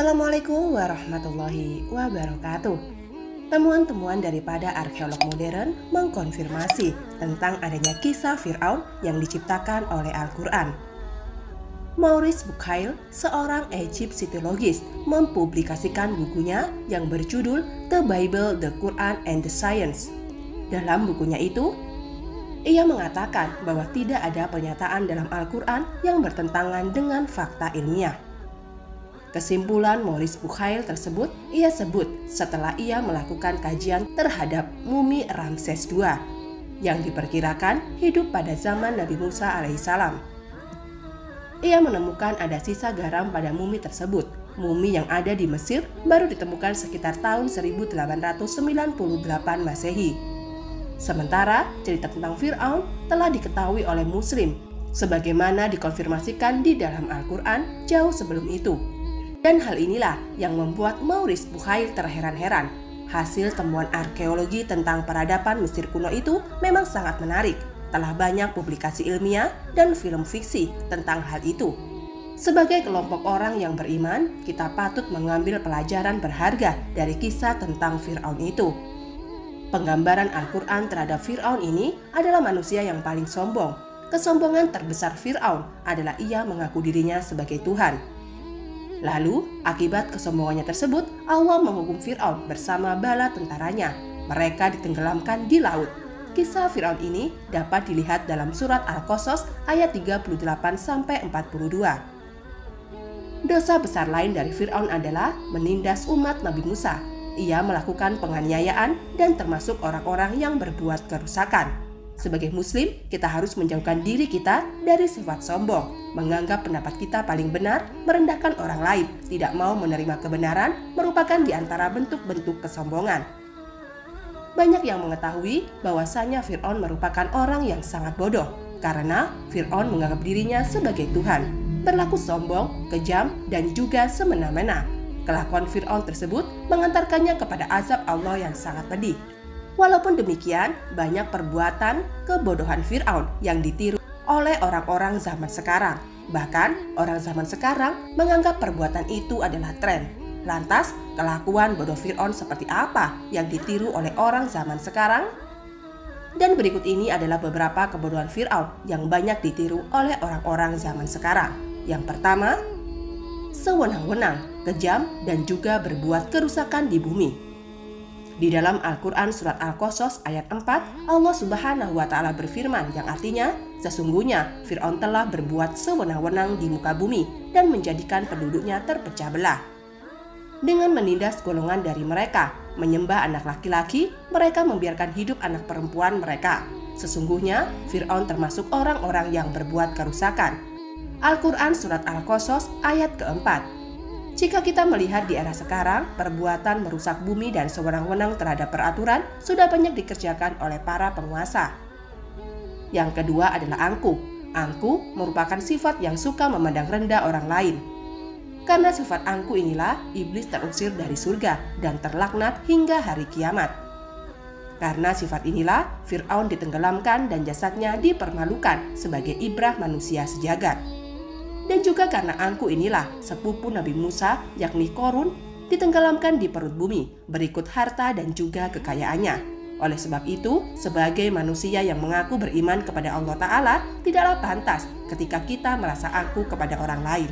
Assalamualaikum warahmatullahi wabarakatuh. Temuan-temuan daripada arkeolog modern mengkonfirmasi tentang adanya kisah Fir'aun yang diciptakan oleh Al-Quran. Maurice Bucaille, seorang Egyptologis, mempublikasikan bukunya yang berjudul The Bible, the Quran, and the Science. Dalam bukunya itu, ia mengatakan bahwa tidak ada pernyataan dalam Al-Quran yang bertentangan dengan fakta ilmiah. Kesimpulan Maurice Bucaille tersebut ia sebut setelah ia melakukan kajian terhadap mumi Ramses II yang diperkirakan hidup pada zaman Nabi Musa alaihissalam. Ia menemukan ada sisa garam pada mumi tersebut. Mumi yang ada di Mesir baru ditemukan sekitar tahun 1898 Masehi. Sementara cerita tentang Fir'aun telah diketahui oleh Muslim, sebagaimana dikonfirmasikan di dalam Al-Quran jauh sebelum itu. Dan hal inilah yang membuat Maurice Bucaille terheran-heran. Hasil temuan arkeologi tentang peradaban Mesir kuno itu memang sangat menarik. Telah banyak publikasi ilmiah dan film fiksi tentang hal itu. Sebagai kelompok orang yang beriman, kita patut mengambil pelajaran berharga dari kisah tentang Fir'aun itu. Penggambaran Al-Quran terhadap Fir'aun ini adalah manusia yang paling sombong. Kesombongan terbesar Fir'aun adalah ia mengaku dirinya sebagai Tuhan. Lalu, akibat kesombongannya tersebut, Allah menghukum Fir'aun bersama bala tentaranya. Mereka ditenggelamkan di laut. Kisah Fir'aun ini dapat dilihat dalam surat Al-Qasas ayat 38-42. Dosa besar lain dari Fir'aun adalah menindas umat Nabi Musa. Ia melakukan penganiayaan dan termasuk orang-orang yang berbuat kerusakan. Sebagai muslim, kita harus menjauhkan diri kita dari sifat sombong, menganggap pendapat kita paling benar, merendahkan orang lain, tidak mau menerima kebenaran, merupakan di antara bentuk-bentuk kesombongan. Banyak yang mengetahui bahwasanya Fir'aun merupakan orang yang sangat bodoh, karena Fir'aun menganggap dirinya sebagai Tuhan, berlaku sombong, kejam, dan juga semena-mena. Kelakuan Fir'aun tersebut mengantarkannya kepada azab Allah yang sangat pedih. Walaupun demikian, banyak perbuatan kebodohan Fir'aun yang ditiru oleh orang-orang zaman sekarang. Bahkan, orang zaman sekarang menganggap perbuatan itu adalah tren. Lantas, kelakuan bodoh Fir'aun seperti apa yang ditiru oleh orang zaman sekarang? Dan berikut ini adalah beberapa kebodohan Fir'aun yang banyak ditiru oleh orang-orang zaman sekarang. Yang pertama, sewenang-wenang, kejam, dan juga berbuat kerusakan di bumi. Di dalam Al-Quran surat Al-Qasas ayat 4, Allah Subhanahu wa Ta'ala berfirman yang artinya, sesungguhnya Fir'aun telah berbuat sewenang-wenang di muka bumi dan menjadikan penduduknya terpecah belah. Dengan menindas golongan dari mereka, menyembah anak laki-laki, mereka membiarkan hidup anak perempuan mereka. Sesungguhnya Fir'aun termasuk orang-orang yang berbuat kerusakan. Al-Quran surat Al-Qasas ayat keempat. Jika kita melihat di era sekarang, perbuatan merusak bumi dan sewenang-wenang terhadap peraturan sudah banyak dikerjakan oleh para penguasa. Yang kedua adalah angkuh. Angkuh merupakan sifat yang suka memandang rendah orang lain. Karena sifat angkuh inilah, iblis terusir dari surga dan terlaknat hingga hari kiamat. Karena sifat inilah, Fir'aun ditenggelamkan dan jasadnya dipermalukan sebagai ibrah manusia sejagat. Dan juga karena angkuh inilah sepupu Nabi Musa yakni Qorun ditenggelamkan di perut bumi berikut harta dan juga kekayaannya. Oleh sebab itu, sebagai manusia yang mengaku beriman kepada Allah Ta'ala, tidaklah pantas ketika kita merasa angkuh kepada orang lain.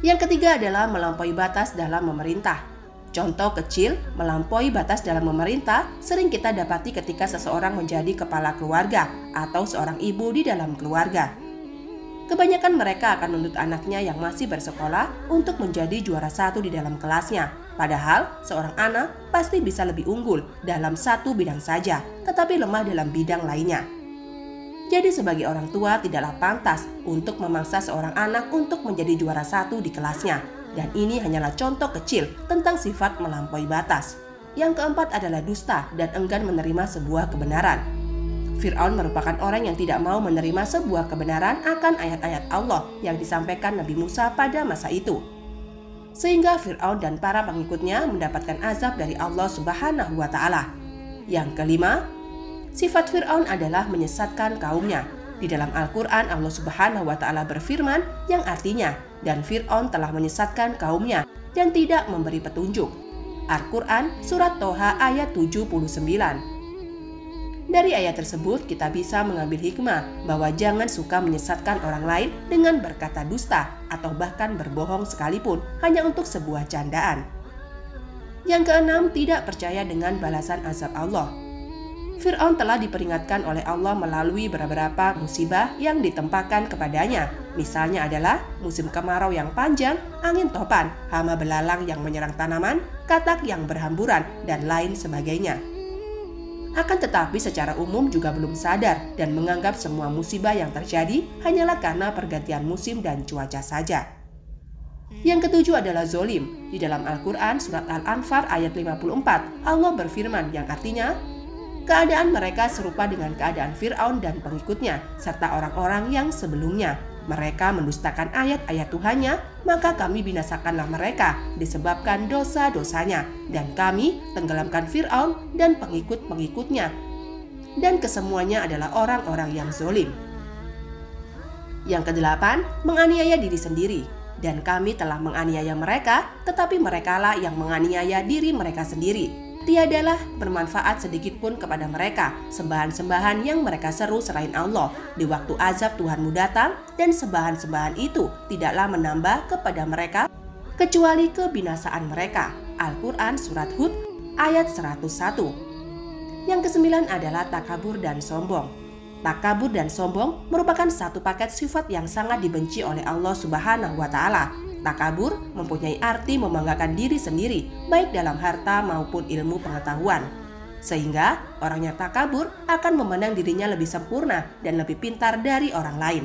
Yang ketiga adalah melampaui batas dalam memerintah. Contoh kecil, melampaui batas dalam memerintah sering kita dapati ketika seseorang menjadi kepala keluarga atau seorang ibu di dalam keluarga. Kebanyakan mereka akan menuntut anaknya yang masih bersekolah untuk menjadi juara satu di dalam kelasnya. Padahal seorang anak pasti bisa lebih unggul dalam satu bidang saja, tetapi lemah dalam bidang lainnya. Jadi sebagai orang tua tidaklah pantas untuk memaksa seorang anak untuk menjadi juara satu di kelasnya. Dan ini hanyalah contoh kecil tentang sifat melampaui batas. Yang keempat adalah dusta dan enggan menerima sebuah kebenaran. Fir'aun merupakan orang yang tidak mau menerima sebuah kebenaran akan ayat-ayat Allah yang disampaikan Nabi Musa pada masa itu. Sehingga Fir'aun dan para pengikutnya mendapatkan azab dari Allah Subhanahu wa Ta'ala. Yang kelima, sifat Fir'aun adalah menyesatkan kaumnya. Di dalam Al-Quran Allah Subhanahu wa Ta'ala berfirman yang artinya, dan Fir'aun telah menyesatkan kaumnya dan tidak memberi petunjuk. Al-Quran Surat Toha ayat 79. Dari ayat tersebut kita bisa mengambil hikmah bahwa jangan suka menyesatkan orang lain dengan berkata dusta atau bahkan berbohong sekalipun hanya untuk sebuah candaan. Yang keenam, tidak percaya dengan balasan azab Allah. Fir'aun telah diperingatkan oleh Allah melalui beberapa musibah yang ditempahkan kepadanya. Misalnya adalah musim kemarau yang panjang, angin topan, hama belalang yang menyerang tanaman, katak yang berhamburan, dan lain sebagainya. Akan tetapi secara umum juga belum sadar dan menganggap semua musibah yang terjadi hanyalah karena pergantian musim dan cuaca saja. Yang ketujuh adalah zolim. Di dalam Al-Quran Surat Al-Anfal ayat 54, Allah berfirman yang artinya, keadaan mereka serupa dengan keadaan Fir'aun dan pengikutnya, serta orang-orang yang sebelumnya. Mereka mendustakan ayat-ayat Tuhannya, maka kami binasakanlah mereka disebabkan dosa-dosanya, dan kami tenggelamkan Fir'aun dan pengikut-pengikutnya. Dan kesemuanya adalah orang-orang yang zolim. Yang kedelapan, menganiaya diri sendiri. Dan kami telah menganiaya mereka, tetapi merekalah yang menganiaya diri mereka sendiri. Tiadalah bermanfaat sedikitpun kepada mereka sembahan-sembahan yang mereka seru selain Allah di waktu azab Tuhanmu datang, dan sembahan-sembahan itu tidaklah menambah kepada mereka kecuali kebinasaan mereka. Al-Quran Surat Hud ayat 101. Yang kesembilan adalah takabur dan sombong. Takabur dan sombong merupakan satu paket sifat yang sangat dibenci oleh Allah Subhanahu wa Ta'ala. Takabur mempunyai arti membanggakan diri sendiri, baik dalam harta maupun ilmu pengetahuan. Sehingga orang yang takabur akan memandang dirinya lebih sempurna dan lebih pintar dari orang lain.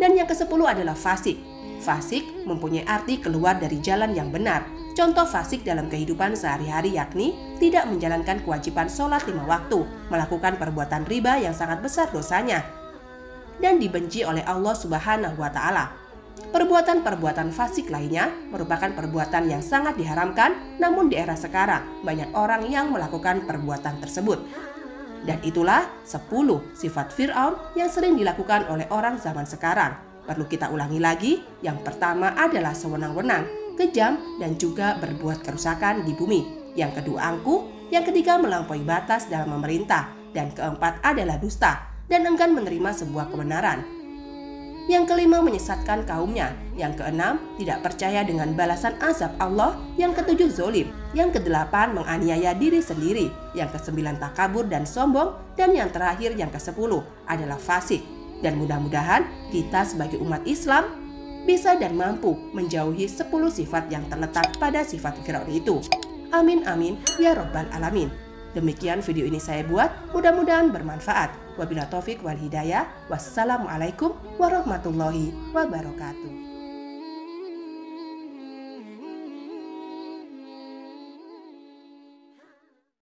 Dan yang kesepuluh adalah fasik. Fasik mempunyai arti keluar dari jalan yang benar. Contoh fasik dalam kehidupan sehari-hari yakni tidak menjalankan kewajiban sholat 5 waktu, melakukan perbuatan riba yang sangat besar dosanya, dan dibenci oleh Allah Subhanahu wa Ta'ala. Perbuatan-perbuatan fasik lainnya merupakan perbuatan yang sangat diharamkan, namun di era sekarang banyak orang yang melakukan perbuatan tersebut. Dan itulah 10 sifat Fir'aun yang sering dilakukan oleh orang zaman sekarang. Perlu kita ulangi lagi, yang pertama adalah sewenang-wenang, kejam, dan juga berbuat kerusakan di bumi. Yang kedua angkuh, yang ketiga melampaui batas dalam memerintah, dan keempat adalah dusta dan enggan menerima sebuah kebenaran. Yang kelima menyesatkan kaumnya. Yang keenam tidak percaya dengan balasan azab Allah. Yang ketujuh zolim. Yang kedelapan menganiaya diri sendiri. Yang kesembilan takabur dan sombong. Dan yang terakhir yang kesepuluh adalah fasik. Dan mudah-mudahan kita sebagai umat Islam bisa dan mampu menjauhi 10 sifat yang terletak pada sifat Fir'aun itu. Amin amin ya robbal alamin. Demikian video ini saya buat, mudah-mudahan bermanfaat. Wabillahi taufik wal hidayah. Wassalamualaikum warahmatullahi wabarakatuh.